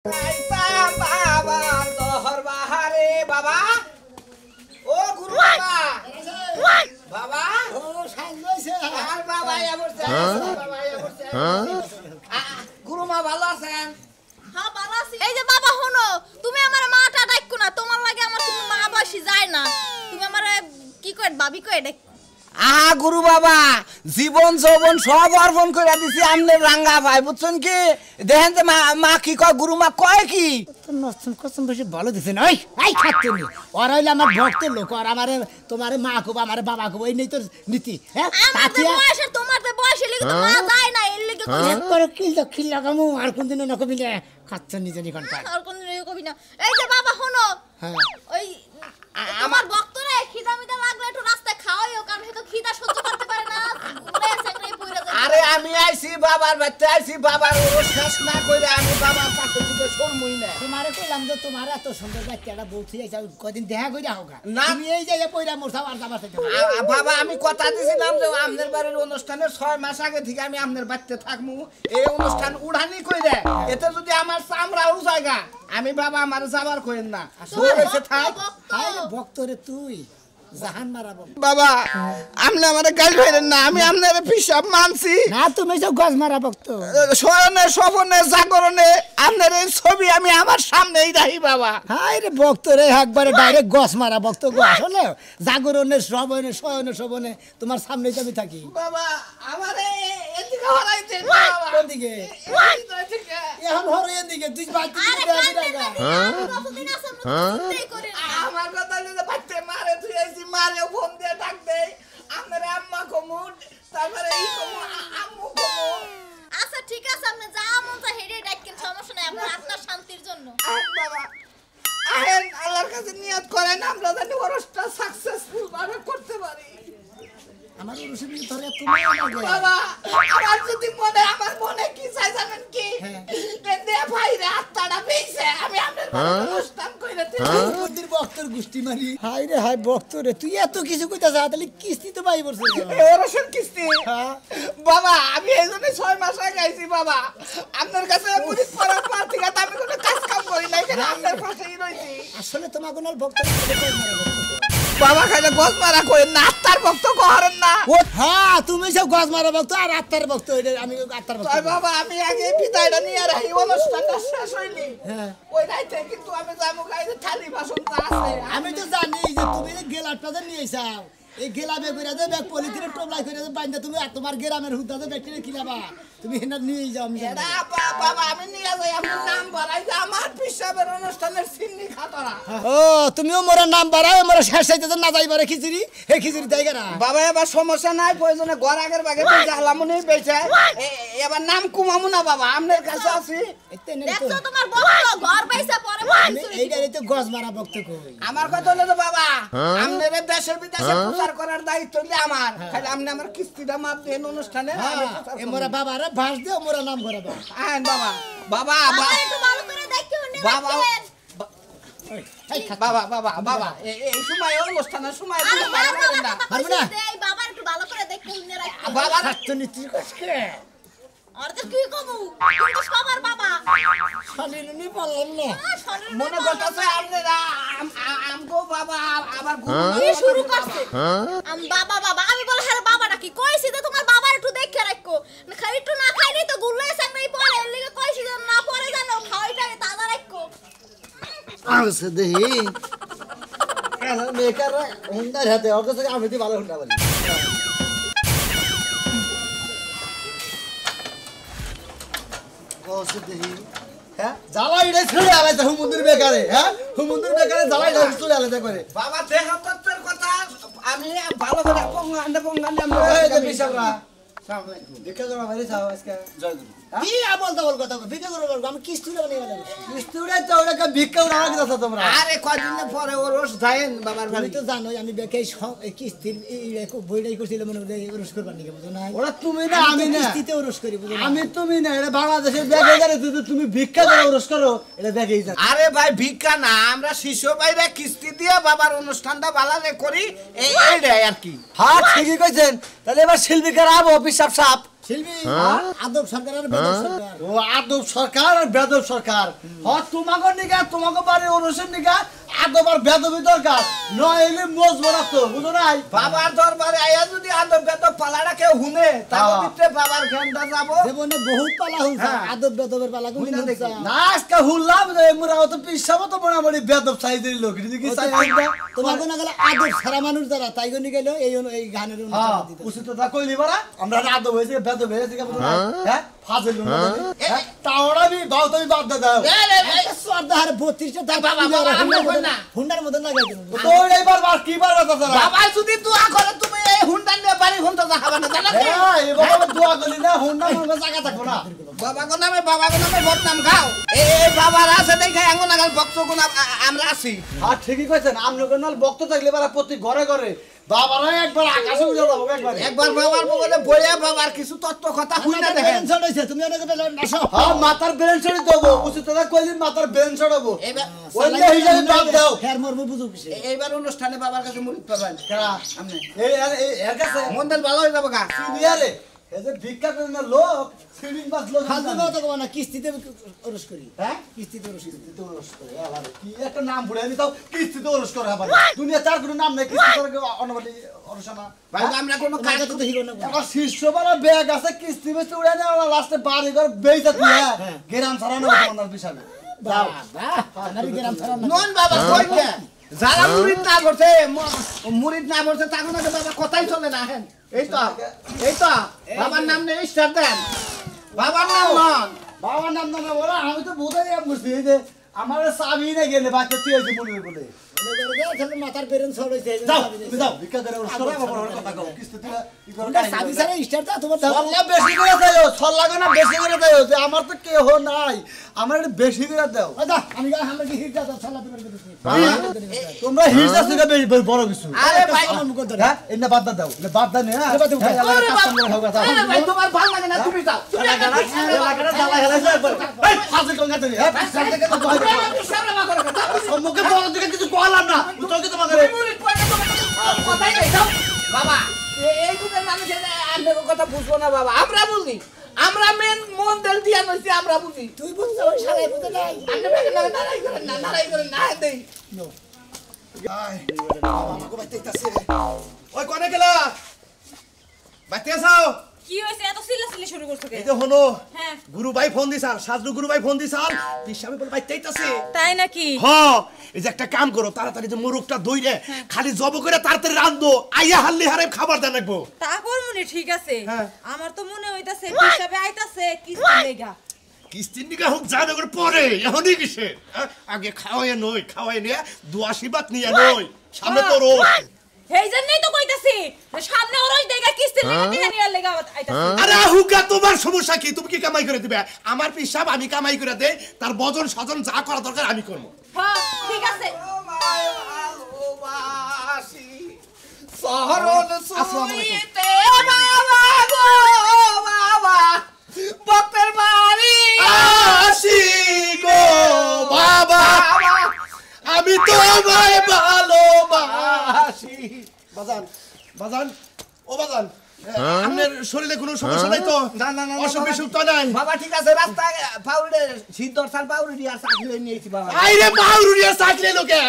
গুরুমা ভালো আছেন? হ্যাঁ ভালো আছি। এই যে বাবা শোনো, তুমি আমার মাটা ডাকো না, তোমার লাগে আমার কোনো মা বয়সী যায় না। তুমি আমার কি কই ভাবি কই ডাক। আহা গুরু বাবা, জীবন যৌবন সব অর্পণ করে দিছি আমনে রাঙ্গা ভাই, বুঝছেন কি? দেখেন যে মা কি কয়, গুরুমা কয় কি? তো নতুন কসম বেশি ভালো দিছেন। ওই এই খাচ্ছেন ওরা হইলে আমার ভক্তের লোক, আর আমারে তোমারে মা কব আমারে বাবা কব, এই নেই তোর নীতি। হ্যাঁ আমাদের বয়স আর তোমাদের বয়স লিগে তো মা যায় না, এর লিগে কই একবার কিল লাগামু আর কোনদিন না কবি না খাচ্ছেন নিজে নিকন পায় আর কোন কবি না। এই যে বাবা শোনো, হ্যাঁ ওই আমার ভক্তরে খিদা মিদা লাগলে একটু রাস্তায় খাওয়াইও, কারণ হে তো খিদা সহ্য করতে পারে না, ঘুরে সাকরে পয়রা যায়। আরে আমি আইছি বাবার বাড়িতে, আইছি বাবার ওর শেষ না কইরা আমি বাবার পাশে থেকে শরমই না। তোমারে কইলাম যে তোমার এত সুন্দর বাচ্চাটা বলছি আইছা কদিন দেখা কইরা হোক না। তুমি এই যে পয়রা মোরসাও আর যাবার থেকে বাবা আমি কথা দিছিলাম যে আমনের বাড়ির অনুষ্ঠানের 6 মাস আগে থেকে আমি আমনের বাড়িতে থাকমু, এই অনুষ্ঠান উড়ানি কইরা এতে যদি আমার চামড়া উজায়গা, আমি বাবা আমার যাবার কইেন না, বলেছে থাক। আরে ভক্তরে তুই জাহান মারাবো বাবা আপনি আমারে গাল ধরেন না, আমি আপনার পিসাব মানছি না, তুমি সব গজ মারা ভক্ত। শয়নে স্বপনে জাগরণে আপনার এই ছবি আমি আমার সামনেই রাখি বাবা। হাই রে ভক্তরে একবারে ডাইরেক্ট গছ মারা ভক্ত গো, আসলে জাগরণের শ্রবণে শয়নে শোভনে তোমার সামনেই আমি থাকি। বাবা আমারে এদিকে হরাইতে বাবা। কোন দিকে? এদিকে। এখন হরে এদিকে তুই বাইতে আরে দিকে আমি কান্দে জায়গা। কান্দে কতদিন আছে চিন্তাই করে না। আমার কথা নিয়ে বাচ্চা মারে তুই আইছি, মারে ফোন দিয়ে ডাক দেই আপনার আম্মা কমু, তারপরে এই কমু আম্মু কমু। আচ্ছা ঠিক আছে, আপনি যা মন চায় হেডে ডাকেন, সমস্যা নাই, আপনার আত্মার শান্তির জন্য। বাবা আহেন আল্লাহর কাছে নিয়ত করেন আমরা জানি ওরসটা সাকসেসফুল ভাবে করতে পারি। আমার রসুন ধরে তুমি লাগে বাবা আমার যদি মনে, আমার মনে কি চাই জানেন কি? কেন্দে ভাইরে আত্মাটা পেইছে, আমি আপনার অনুষ্ঠান কইরা দিই। মন্দির ভক্তর গোষ্ঠী মারি। হাই রে হাই ভক্তরে তুই এত কিছু কইতাছ, তাহলে কিস্তি তো পাই পড়ছিস। ওরসের কিস্তি বাবা আমি এই জন্য 6 মাস আগে আইছি বাবা, আপনার কাছে মুড়ি পড়ার পর থেকে তো আমি কোনো কাজ কাম করি নাই, কেন আপনার পাশেই রইছি। আসলে তোমার কোন ভক্ত বাবা খাইলে গজ মারা করেন না, আত্মার ভক্ত করেন না। ও হ্যাঁ, তুমি সব গজ মারা ভক্ত আর আত্মার ভক্ত, আমি আত্মার ভক্ত। তাই বাবা আমি আগে বিদায়টা নিয়ে রাখি, অনুষ্ঠানটা শেষ হয়নি ওই রাইতে কিন্তু আমি যাবো গাইতে থালি বাসন আছে। আমি তো জানি যে তুমি যে গেলাটা নিয়ে যাও, এই গেলামে কইরা দে ব্যাগ পলিথিনের টোপলাই কইরা দে বাইন্দা, তুমি আর তোমার গ্রামের হুদাতে ব্যাকটেরিয়া কিলাবা, তুমি হেনা নিয়ে যাও। আমি জানি বাবা আমি নিয়ে যাই, আমার নাম বাড়াই যে আমার পিসাবের অনুষ্ঠানের সিন্নি খাতরা। ও তুমিও মোর নাম বাড়াও, মোর শেষ হইতে না যাইবারে খিচুড়ি, হে খিচুড়ি দেই গেরা। বাবা এবার সমস্যা নাই, প্রয়োজনে ঘর আগের বাগে তুই জ্বালামুনি বেচে এবার নাম কুমামু না বাবা, আপনার কাছে আছি। দেখছো তোমার ভক্ত ঘর বাইসা পরে বলছিস। এইটারে তো গজ মারা ভক্ত কই। আমার কথা হলো তো বাবা, আপনার দেশের বিদেশে প্রচার করার দায়িত্ব হলো আমার, খালি আপনি আমার কিস্তিটা মাপ দেন অনুষ্ঠানে। এ মোরা বাবারে ভাস দিও, মোরা নাম করে দাও। আহেন বাবা বাবা বাবা একটু ভালো করে দেখো নে বাবা রাখেন। বাবা বাবা বাবা এই সময় অনুষ্ঠানের সময় আরে ভালো করেন না পারবো না। এই বাবা একটু ভালো করে দেখো নে রাখেন। বাবা। তো নীতি কসকে আর তো কি কমু, কিন্তু সবার বাবা শালিনী বললাম না। মনে করতেছে আপনারা আমগো বাবা আবার কি শুরু করছে? বাবা বাবা আমি বল আরে বাবাটা কি কইছি যে তোমার বাবার একটু দেখে রাখো, না খাই একটু না খাইনি তো গুল্লে সামনেই পড়ে, এর লাগি কইছি যে না পড়ে জানো খাওয়াইটা তাজা রাখো। আচ্ছা দেখি মেকার হুন্ডার হাতে ওর কাছে আমি তো ভালো হুন্ডা বলি। দেখি হ্যাঁ জ্বালাইটা ছেড়ে আলাদা হুমুন্দির বেকারে, হ্যাঁ হুমুন্দির বেকারে জ্বালাইটা চলে আলাদা করে। বাবা দেখা তত্ত্বের কথা আমি ভালো করে পঙ্গান্ডে বিশালরা দেখা করা বাইরে যাও আজকে জয় গুরু। কি আমল তাবল কথা কই, ভিক্ষা করে বলবো আমি কিস্তি না নিয়ে গেলাম। স্টুডেন্ট তো ওটা ভিক্ষা উড়া কি দাও তোমরা? আরে কদিন পরে ওরস যায়েন বাবার তুমি বাড়ি। তো জানোই আমি বেকাই কিস্তির বইটাই করছিল মনে হয় ওরস করবার নিকে, বুঝো না? ওরা তুমি না আমি না, কিস্তিতে ওরস করি, বুঝো না? আমি তুমি না, এটা বাংলাদেশের ব্যাগে গেলে তুমি ভিক্ষা করে ওরস করো, এটা দেখেই যান। আরে ভাই ভিক্ষা না, আমরা শিশু ভাইরা কিস্তি দিয়ে বাবার অনুষ্ঠানটা বালালে করি, এইটাই আর কি। হ্যাঁ ঠিকই কইছেন, তাহলে এবার শিল্পীকার আবো পিসাব সাপ শিল্পী আদব সরকার আর বেদব সরকার ও আদব সরকার আর বেদব সরকার তোমাকে নিকা তোমাকে বাড়ির অনুষ্ঠান নিকা আদব আর বেদবই দরকার নইলে মজবরা তো বুঝো নাই বাবার দরবারে আয়া যদি আদব বেদব পালাটা কেউ হুনে তাও ভিতরে বাবার ঘন্টা যাবো জীবনে বহুত পালা হইছে আদব বেদবের পালা কোন বুঝনা দেখি। হইছে না আজকে হুললাম যে মোরাও তো পিসাবো তো মোটামুটি বেদব সাইজের লোক কি তোমাকে না গেলে আদব সারা মানুষ দ্বারা তাই গনি গেল এই গানের অনুষ্ঠান দিতে উচিততা কইলি বারা আমরা আদব হয়েছে বেদব হয়েছে কেমন হ্যাঁ ফাজিল তাওড়া বি বাউ তুমি বাদ দাও সর্দা হারে 32টা দাম বাবা, বাবা, আমরা কই না। হুন্ডার মধ্যে লাগাই দিন তো এইবার বার কি বার কথা বাবা যদি দোয়া করে তুমি এই হুন্ডা নিয়ে বাড়ি হুন্ডা যাবে না জানো কি? হ্যাঁ এবার দোয়া করি না হুন্ডা মনে জায়গা থাকবো না বাবা গো নামে বদনাম খাও এই বাবার আছে দেখে এমন আগাল ভক্ত গুণ আমরা আছি আর ঠিকই কইছেন আমনগর নাল বক্ত থাকলে বারা প্রতি ঘরে ঘরে বাবারা একবার আকাশে উড়ে যাবো একবার একবার বাবার বলে বইয়া বাবার কিছু তত্ত্ব কথা হুই না দেখেন ছড়াইছে তুমি অনেক বেলা নাশো হ্যাঁ মাথার ব্রেন ছড়ি দেবো উচিততা কইলি মাথার ব্রেন ছড়াবো এবার ওইলে হিসাবে বাদ দাও হের মর্ম বুঝো কিসে এইবার অনুষ্ঠানে বাবার কাছে মুড়ি পাবেন কেরা আপনি এর কাছে মন্দির ভালো হয়ে যাবে গা সিনিয়ারে এই যে ভিক্ষা করে না লোক সিডিং বাস লোক ফালতু কথা কও না কিস্তিতে ওরস করি হ্যাঁ কিস্তিতে ওরস করি কিস্তিতে ওরস করে আবার কি একটা নাম বুড়ে আমি তাও কিস্তিতে ওরস করে আবার দুনিয়া চার কোনো নাম নেই কিস্তি করে অনবাটি অরসানা ভাই আমরা কোনো কাজ কাজ তো হিরো না আমার শিষ্যবারা ব্যাগ আছে কিস্তি বেশি উড়ে না ওরা লাস্টে বাড়ি ঘর বেইতা তুই গেরাম ছাড়ানো তোমার পিছাবে বাবা আমারই গ্রাম ছাড়া না নন বাবা কইতে যারা মুরিদ না করছে মুরিদ না করছে তাকে না বাবা কথাই চলে না হেন এই তো বাবার নাম নেই স্টার দেন বাবার নাম নন বাবার নাম না বলা আমি তো বোঝাই বুঝছি এই যে আমার চাবি না গেলে বাচ্চা তুই এই যে মনে বলে মাথার পেরেন্টস ছড়াইছে যাও তুমি যাও ভিক্ষা করে ওরস করে আমার কথা কও কিস্তি তুই কি করে সাবি সারা স্টারটা তোমার সল্লা বেশি করে দাও সল্লা না বেশি করে দাও যে আমার তো কেহ নাই আমার একটু বেশি করে দাও আদা আমি আমরা কি হিট দাও সালা তোমার কাছে তোমরা হিজা থেকে বেশি বড় কিছু আরে ভাই আমার মুখ ধরে হ্যাঁ এনে বাদ দাও এনে বাদ দাও না হ্যাঁ বাদ দাও। আরে ভাই তোমার ভালো লাগে না তুমি যাও এলাকাটা জ্বালা হেলাইছে একবার এই ফাজিল কোন গাতে হ্যাঁ সম্মুখে বড় দিকে কিছু কইলাম না তো কি তোমাকে বাবা এই যুগের মানুষের আপনার কথা বুঝবো না বাবা আমরা বুঝি আমরা মেন মন দেল দিয়া নইছি আমরা বুঝি তুই বুঝছো ওই শালায় বুঝে নাই আপনি বেকে নাড়াই করেন না দেই আমাকে বাইতেইতাছে ওই কোনে গেলা বাইতে আসাও কি হইছে এত চিল্লাচিল্লি শুরু করছো কে এই যে হলো হ্যাঁ গুরু ভাই ফোন দিছাল সাজু গুরু ভাই ফোন দিছাল পিসাবে বল বাইতেইতাছে তাই নাকি হ্যাঁ এই যে একটা কাম করো তাড়াতাড়ি যে মোরগটা দইরে খালি জব করে তাড়াতাড়ি রান্ধো আইয়া হাল্লি হারে খাবার দেন রাখবো তা করমুনি ঠিক আছে হ্যাঁ। আমার তো মনে হইতাছে হিসাবে আইতাছে কি লেগা কিস্তির নিগা হোক জানো করে পরে এখনই কিসে আগে খাওয়াই নিয়ে দুয়াশিবাত নিয়ে নই সামনে তো রোজ এই জন্যই তো কইতাছি যে সামনে ওরই দেখা কিস্তি লেগা নিয়ে লেগা আইতাছে আরে হুগা তোমার সমস্যা কি তুমি কি কামাই করে দিবে আমার পিসাব আমি কামাই করে দে তার বজন সজন যা করা দরকার আমি করবো হ্যাঁ ঠিক আছে শহরন সুইতে বাবা গো বাবা বক্তের বাড়ি আসি গো বাবা আমি তোমায় ভালোবাসি বাজান বাজান ও বাজান আপনার শরীরে কোনো সমস্যা নাই তো না, না, না, অসুখ বাবা। বিসুখ তো নাই বাবা ঠিক আছে রাস্তায় পাউডে সিদ্ধরসাল পাউডে দিয়ে চাকরি নিয়েছি বাবা আইরে বাউরুরিয়া চাকরি লোকে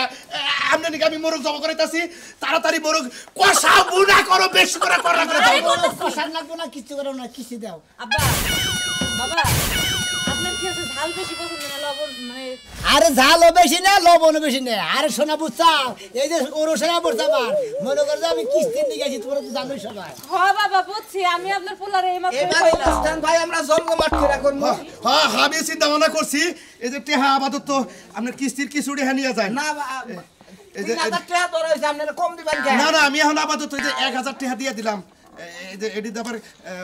আপনি নাকি আমি মোরগ জব করাইতাছি তাড়াতাড়ি মোরগ কষা বুনা করো বেশি করে করা করে দাও কষার লাগবো না কিস্তি করো না কিস্তি দাও আব্বা বাবা আপনার কি আছে ঝাল বেশি পছন্দ না লবণ মানে আরে ঝালও বেশি না লবণও বেশি না আরে সোনা বুঝছাও এই যে ওরসেনা বুঝছা আমার মনে করে যে আমি কিস্তি নিয়ে গেছি তোমরা তো জানোই সবাই হ্যাঁ বাবা বুঝছি আমি আপনার পোলারে এই মাত্র এবার কইলাম অনুষ্ঠান ভাই আমরা জন্মমাঠ করে করবো হ্যাঁ আমি চিন্তা ভাবনা করছি এই যে টেহা আপাতত আপনার কিস্তির কিছুটি হ্যাঁ যায় না এই যে 3000 টাকা ধরা হয়েছে আপনারা কম দিবেন কেন না না আমি এখন আপাতত এই যে 1000 টাকা দিয়ে দিলাম এই যে এটি আবার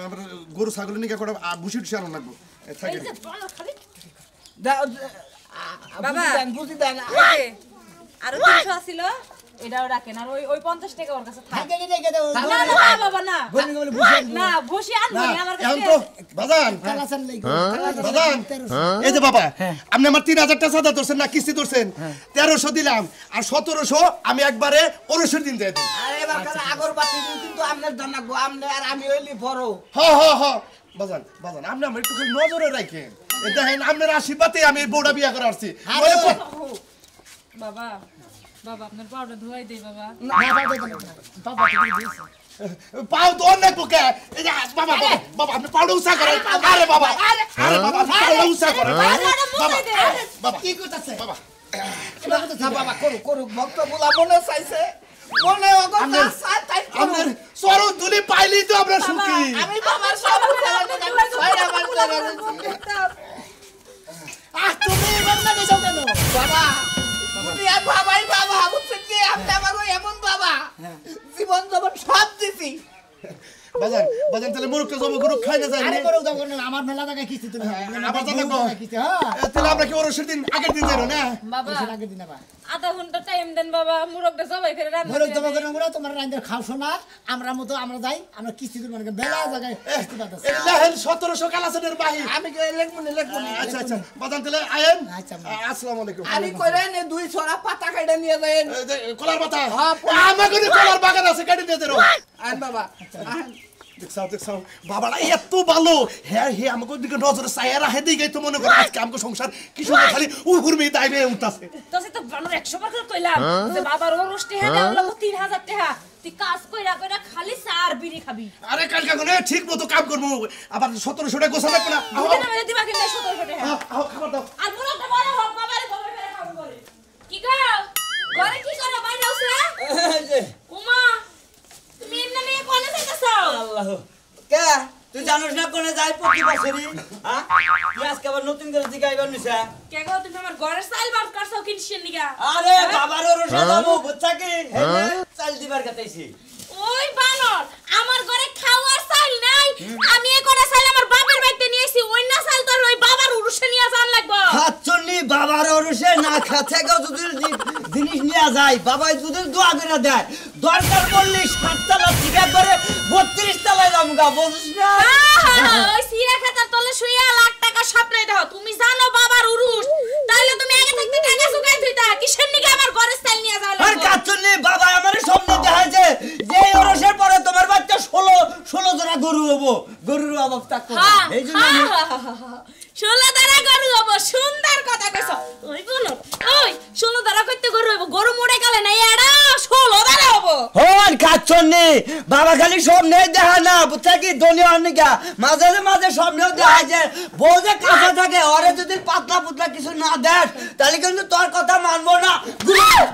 আমরা গরু ছাগল নিয়ে করে ভুসি টুসি আনো লাগবো থাকে এই যে বলো খালি বাবা বুঝি দেন এই যে, আরো 300 আছিল এটাও রাখেন আর ওই 50 টাকা ওর কাছে থাক থাকে রেখে দাও না না না বাবা না গরমি বলে বুঝে না বসে আনবো না না, আমার এখন কাছে তো বাজান কালাসান লাগবে বাজান এই যে বাবা আপনি আমার 3000 টাকা সাদা ধরছেন না কিস্তি ধরছেন 1300 দিলাম আর 1700 আমি একবারে 19 দিন দিয়ে দিই আরে এবার আগরবাতি দিন কিন্তু আপনার জানাবো আপনি আর আমি হইলি বড় হ হ হ বাজান বাজান আপনি আমার একটু খালি নজরে রাখেন এই দেখেন আপনার আশীর্বাদে আমি এই বউটা বিয়া করে আসছি বাবা বাবা আপনার পাউডার ধোয়াই দেই বাবা পাও তো অনেক পোকে এই যে বাবা বাবা আপনি পাউডার উসা করেন আরে বাবা আরে বাবা পাউডার উসা করেন বাবা বাবা কি করতেছে বাবা না বাবা করু ভক্ত বলা মনে চাইছে মনে অগতা সাথ তাই আপনার সরু দুলি পাইলি তো আপনার সুখী আমি বাবার সব ছয়টা বাচ্চা তুমি এবার না যাও কেন বাবা দুনিয়া বাবাই বাবা বুঝছেন কি আপনি আমাকে এমন বাবা জীবন যখন সব দিছি বাজান বাজান তাহলে মুরুখ জব গুরু খাই না যায় আরে করো দাও করো আমার মেলা টাকা কিস্তি তুমি আবার জানো কিস্তি হ্যাঁ তাহলে আমরা কি ওরসের দিন আগের দিন যাই না বাবা আগে দিন আবার আধা ঘন্টা টাইম দেন বাবা মুরগটা সবাই করে রান্না ঘরে জমা করে আমরা তোমার রাইন্দার খাও শোনা আমরা মতো আমরা যাই আমরা কিস্তি দিব মানে বেলা জায়গায় কিস্তি পাতাছে এই লেহেন 1700 কালাসের বাহি আমি লেখবনি আচ্ছা আচ্ছা বাজান তাহলে আয়েন আচ্ছা। আসসালামু আলাইকুম আমি কইরেন এই দুই ছড়া পাতা কাটে নিয়ে যাই এই যে কলার পাতা হ্যাঁ, আমাকে কলার বাগান আছে কাটি দিয়ে দেরো আন বাবা আন দেখছাও বাবারা এত ভালো হ্যাঁ হে আমাকে দিকে নজরে সায়ারা হে দিকে তো মনে করো আজকে আমাকে সংসার কি সুন্দর খালি উহুরমি দাইবে উঠতাছে তো সে তো বানর 100 বার করে কইলাম যে বাবার ওরস টেহা দাও লাগো 3000 টাকা তুই কাজ কইরা কইরা খালি চার বিড়ি খাবি আরে কালকা কোনে ঠিক মতো কাম করবো আবার 1700 টাকা গোছা লাগবে না দুদিন আমাদের দিবা কিনা 1700 টাকা আও খাবার দাও আর মুরগটা বড় হোক বাবারে গোবর করে খাবো করে কি গো ঘরে কি করো বাইরে আউছে উমা তুমি এমনি নিয়ে কোনে যাইতাছো আল্লাহ কে তুই জানোস না কোনে যাই প্রতি বছরই হ্যাঁ তুই আজকে আবার নতুন করে জিগাইবার নিছা কে গো তুমি আমার ঘরের চাল বার করছো কিনছেন নিগা আরে বাবার রসা দামু বুঝছা কি চাল দিবার কাটাইছি ওই বানর আমার ঘরে খাওয়ার চাল নাই আমি এই করে চাল আমার বাবার বাড়িতে নিয়েছি ওই না চাল তোর ওই বাবার উরুষে নিয়ে যান লাগবো খাচ্ছনি বাবার রসে না খাচ্ছে কেউ যদি জিনিস নিয়ে যায় বাবাই যদি দোয়া করে দেয় দরকার পড়লে 7 তলা থেকে একবারে 32 তলায় যাবো গা বুঝছিস না ওই সিরা খাতার তলে শুইয়া লাখ টাকা স্বপ্নে দাও তুমি জানো বাবার উরুষ তাইলে তুমি আগে থাকতে টাকা জোগাই দিতা কিসের নিকে আমার ঘরের চাল নিয়ে যাও আর খাচ্ছনি বাবা আমার স্বপ্নে দেখাইছে যে রসের পরে তোমার বাচ্চা 16 জোড়া গরু হবো গরুর অভাব থাকবে না এই জন্য 16 দ্বারা গরু হবো সুন্দর কথা কইছো ওই বলো ওই 16 দ্বারা কইতে গরু হবো গরু মরে গেলে না এড়া 16 দ্বারা হবো হন খাচ্ছনি বাবা খালি স্বপ্নে দেখা না বুঝছা কি দুনিয়া অনেকা মাঝে মাঝে স্বপ্নেও দেখা যায় বউ যে কাছে থাকে ওরে যদি পাতলা পুতলা কিছু না দেখ তাহলে কিন্তু তোর কথা মানবো না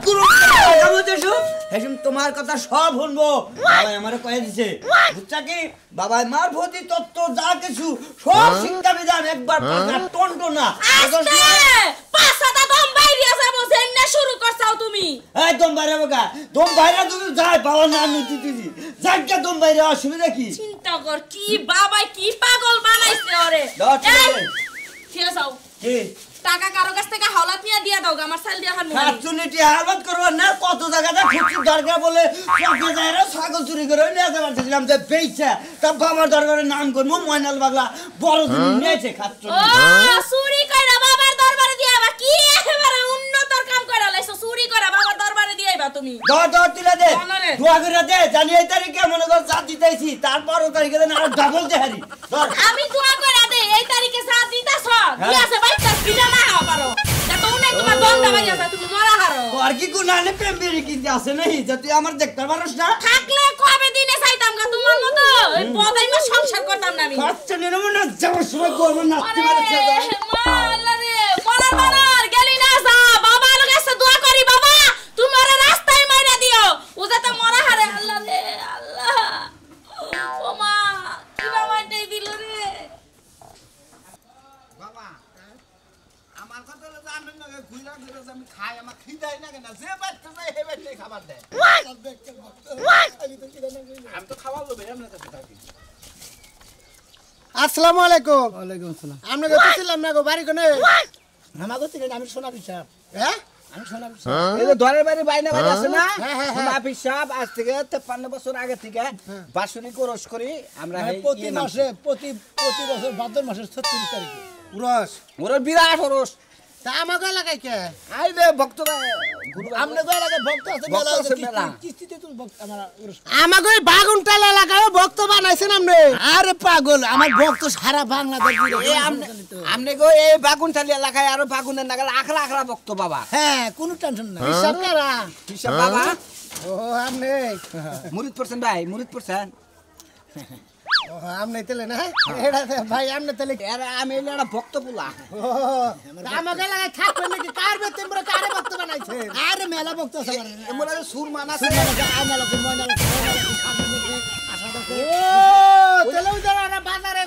গুরু হেসুম তোমার কথা সব শুনবো বাবা আমারে কয়ে দিছে বুঝছা কি বাবা মার ভতি তত্ত্ব যা কিছু সব শিক্ষা বিধান একবার পাকা টন্ড না পাঁচটা দম বাইরে আছে বসেন না শুরু করছাও তুমি একদম বাইরে বাবা দম বাইরে তুমি যাই বাবা না আমি দিতেছি জায়গা দম বাইরে অসুবিধা কি চিন্তা কর কি বাবা কি পাগল বানাইছে ওরে দাও, ঠিক আছে। ঠিক আছে কি টাকা কারো কাছ থেকে হাওলাত নিয়ে দিয়া দাও আমার সাল দিয়া হান খাচ্ছুনিটি হারবাদ করবো না কত জায়গাতে খুঁজছি দরকার বলে চকে যায় ছাগল চুরি করে নিয়ে যেতে পারতেছিলাম যে বেইছে তা বাবার দরবারে নাম করবো ময়নাল বাগলা বড় জিনিস নিয়েছে খাচ্ছুনি ও চুরি কইরা বাবার দরবারে দিয়া বা কি একেবারে উন্নতর কাম কইরা লাইছো চুরি কইরা বাবার দরবারে দিয়াইবা তুমি দর তুলে দে বানানে। দোয়া করে দে জানি এই তারিখে মনে কর যা দিতেছি তারপর ও তারিখে দেন আর ডাবল দেহারি ধর আমি দোয়া কইরা দে এই তারিখে সাথ দিতাছ দিয়াছে বাইটা বিনা না হওয়া পারো যত উনি তোমার দন্ডা বাইয়াছে তুমি মরা হারো আর কি কোন আনে প্রেম বেরি কিনতে আসে নাই যে তুই আমার দেখতে পারছ না থাকলে কবে দিনে চাইতাম গা তোমার মতো ওই বদাইমা সংসার করতাম না আমি খাচ্ছুনির মনে যাওয়ার সময় করবো নাচতে আরে পারছে মা আল্লাহ রে মরার বানর গেলি না যা বাবা লোক কাছে দোয়া করি বাবা তুমি ওরে রাস্তায় মাইরা দিও ও যাতে মরা হারে আল্লাহ রে আল্লাহ ও মা কি বাবা দেই দিল রে বাবা আমার কথা হলো যে আমি না ঘুরা ঘুরা আমি খাই আমার খিদাই না কেন যে বাচ্চা যায় হে বাচ্চা খাবার দেয় আমি তো খাওয়া লোবে আপনার কাছে থাকি আসসালামু আলাইকুম ওয়ালাইকুম আসসালাম আমরা গেছিলাম না গো বাড়ি কোনে আমাকে থেকে আমি সোনা পিসাব হ্যাঁ আমি সোনা পিসাব এই যে দরের বাড়ি বাইনা বাড়ি আছে না হ্যাঁ, হ্যাঁ, হ্যাঁ। হাফিজ সাহেব আজ থেকে 53 বছর আগে থেকে বাসুরি কোরস করি আমরা প্রতি মাসে প্রতি বছর ভাদ্র মাসের 36 তারিখে উরস ওর বিরাট ওরস তা আমাকে লাগাই কে আই রে ভক্ত আমনে কই লাগে ভক্ত আছে ভক্ত মেলা আছে মেলা। কিস্তিতে তুই ভক্ত আমাকে ওই বাগুনটা লাগাও ভক্ত বানাইছেন আপনি আরে পাগল আমার ভক্ত সারা বাংলাদেশ জুড়ে এই আমনে গো এই বাগুনটালি এলাকায় আরো বাগুনের নাগাল আখড়া আখড়া ভক্ত বাবা হ্যাঁ কোনো টেনশন নাই হিসাব করা হিসাব বাবা ও আপনি মুরিদ পড়ছেন ভাই মুরিদ পড়ছেন ও আপনি তেলে না এটা ভাই আপনি তেলে এরা আমি হইলো একটা ভক্ত পোলা ও আমাকে লাগাই থাকবে নাকি কার বেতে তোমরা কারে ভক্ত বানাইছেন আরে মেলা ভক্ত আছে এমন একটা সুর মানা আছে ও তেলেও যারা বাজারে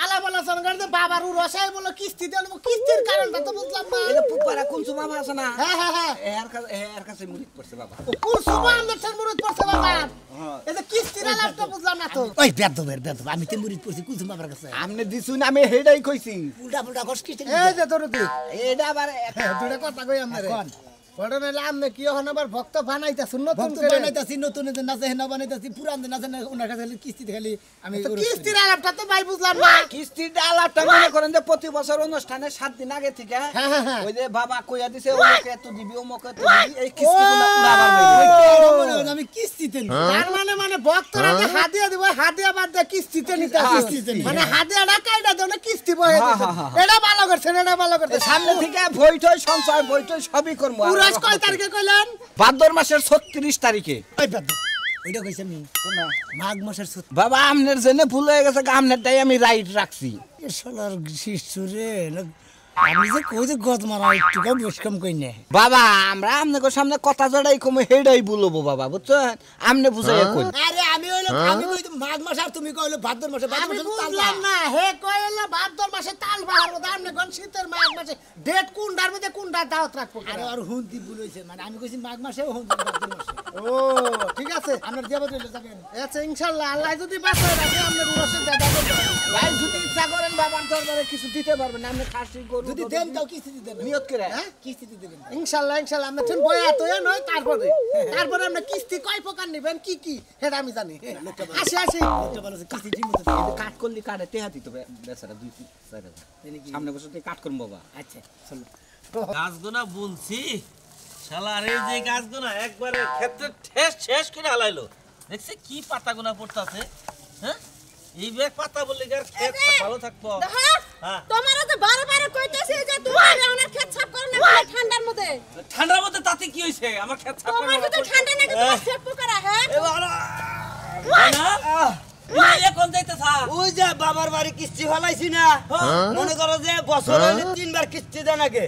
আলাবালা সঙ্গে বাবার রসাই বলো কিস্তি দেন কিস্তির কারণটা তো বুঝলাম না এটা পুপারা কোন সুমা আছে না হ্যাঁ হ্যাঁ হ্যাঁ এর কাছে মুরিদ পড়ছে বাবা কোন সময় আমাদের ঠান মুরিদ পড়ছে বাবা এটা কিস্তির আলাপটা বুঝলাম না তো ওই বেদবের বেদব আমি তো মুরিদ পড়ছি কোন সময় বাবার কাছে আমনে দিছুন আমি হেডাই কইছি উল্টা পুল্টা কষ্ট কিস্তি এই যে তোর তুই এটা আবার দুটা কথা কই আমনে কোন বড় নালে আমনে কি এখন আবার ভক্ত বানাইতাছ নতুন করে বানাইতাছি নতুন নাচে হেনা বানাইতাছি পুরান নাচে ওনার কাছে কিস্তি খালি আমি কিস্তির আলাপটা তো ভাই বুঝলাম না কিস্তির ডালাটা মনে করেন যে প্রতি বছর অনুষ্ঠানে 7 দিন আগে থেকে ওই যে বাবা কইয়া দিছে ওকে এত দিবি ওমকে এত দিবি এই কিস্তিগুলো উড়াবার আমি কিস্তিতে তার মানে ভক্তরা যে হাদিয়া দিব হাদিয়া বাদ দিয়ে কিস্তিতে নিতে মানে হাদিয়াটা কাইটা দেন কিস্তি বহে দিছে এটা ভালো করছেন এটা ভালো করছেন সামনে থেকে বইটই সঞ্চয় বইটই সবই করব পুরাস কয় তারিখে কইলেন ভাদ্র মাসের 36 তারিখে ওই বেদ ওইটা কইছি আমি মাঘ মাসের বাবা আমনের জন্য ভুল হয়ে গেছে আমনেরটাই আমি রাইট রাখছি শালার শিশুরে আমি যে কই যে গদ মারা একটু কম বসকাম কই না বাবা আমরা আমনেকে সামনে কথা জড়াই কম হেডাই বলবো বাবা বুঝছেন আমনে বুঝাইয়া কই আরে আমি কই মাঘ মাস আর তুমি কইলো ভাদ্র মাসে আমি বুঝলাম না হে কইলো ভাদ্র মাসে তাল বাহার আমনে কোন শীতের মাঘ মাসে ডেট কোনটার মধ্যে কোনটা দাওয়াত রাখবো আরে আর হুন্তি বলেছে মানে আমি কইছি মাঘ মাসে হুন্তি ভাদ্র মাসে ও ঠিক আছে আমরা যাব দিলে যাবেন আচ্ছা ইনশাআল্লাহ আল্লাহ যদি বাঁচায় রাখে আমরা রসে দাদা ভাই যদি ইচ্ছা করেন বাবার দরবারে কিছু দিতে পারবেন আপনি খাসি গরু যদি দেন তাও কিস্তি দেন নিয়ত করে হ্যাঁ কিস্তি দিবেন ইনশাআল্লাহ আমরা ঠিক বয়া তোয়া নয় তারপরে আমরা কিস্তি কয় প্রকার নেবেন কি কি সেটা আমি জানি আসি লোকটা বলে কিস্তি ঠিক মতো কাট করলি কাটে তেহা দিতে বেচারা 2-4 সামনে বসে কাট করব বাবা আচ্ছা চলো গাছগুনা বুনছি শালার এই যে গাছগুনা একবারে ক্ষেত্রে ঠেস শেষ করে হালাইলো দেখছে কি পাতাগুনা পড়তাছে হ্যাঁ এই ব্যাগ পাতা বললে আর ক্ষেত ভালো থাকবো হ্যাঁ তোমারা তো বারে কইতাছি যে তোমার রাউনের ক্ষেত সাফ করো না ভাই ঠান্ডার মধ্যে ঠান্ডার মধ্যে তাতে কি হইছে আমার ক্ষেত সাফ তোমার তো ঠান্ডা নাকি তোমার সেট পোকারা হ্যাঁ এ বাবা না এই কোন যাইতে থা ওই যে বাবার বাড়ি কিস্তি ফলাইছি না মনে করো যে বছরে 3 বার কিস্তি দেন আগে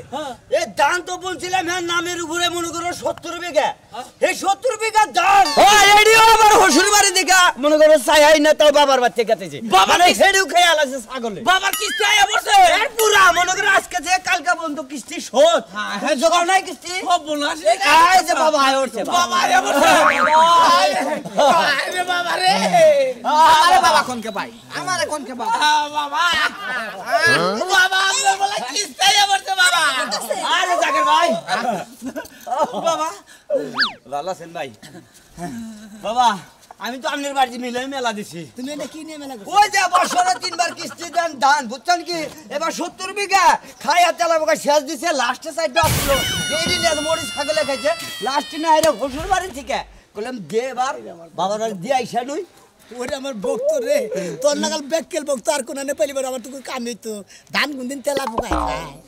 এই ধান তো বলছিলাম হ্যাঁ নামের উপরে মনে করো 70 বিঘা এই 70 বিঘা ধান ও এডিও আমার হসুর বাড়ি দেখা মনে করো চাই না তাও বাবার বাড়ি থেকে গেছে মানে সেডিও খেয়ে আলাছে ছাগলে বাবার কিস্তি আয়া পড়ছে এর পুরা মনে করো আজকে যে কালকা বন্ধ কিস্তি শোধ হ্যাঁ জোগাড় নাই কিস্তি সব বলাস এই যে বাবা আয় উঠছে বাবা আয়া পড়ছে আরে বাবা রে আমারে বাবা কোনকে ভাই আমারে কোনকে বাবা বাবা বাবা আমরা বলা কিস্তি আয়া পড়ছে বাবা আরে জাকের ভাই বাবা ভালো আছেন ভাই বাবা আমি তো আপনার বাড়ি মিলে মেলা দিছি তুমি এটা কি নিয়ে মেলা করছো ওই যে বছরে 3 বার কিস্তি দেন ধান বুঝছেন কি এবার 70 বিঘা খাইয়া তেলা বোকা শেষ দিছে লাস্টে সাইডে আসলো এই দিন মরিচ ছাগলে খাইছে লাস্টে না আইরে হসুর বাড়ি থেকে কইলাম দে এবার বাবার বাড়ি দিয়ে আইসা নই ওরে আমার ভক্ত রে তোর নাগাল ব্যাককেল ভক্ত আর কোন নে পাইলি আমার তো কামই তো ধান কোনদিন তেলা পোকায় খায়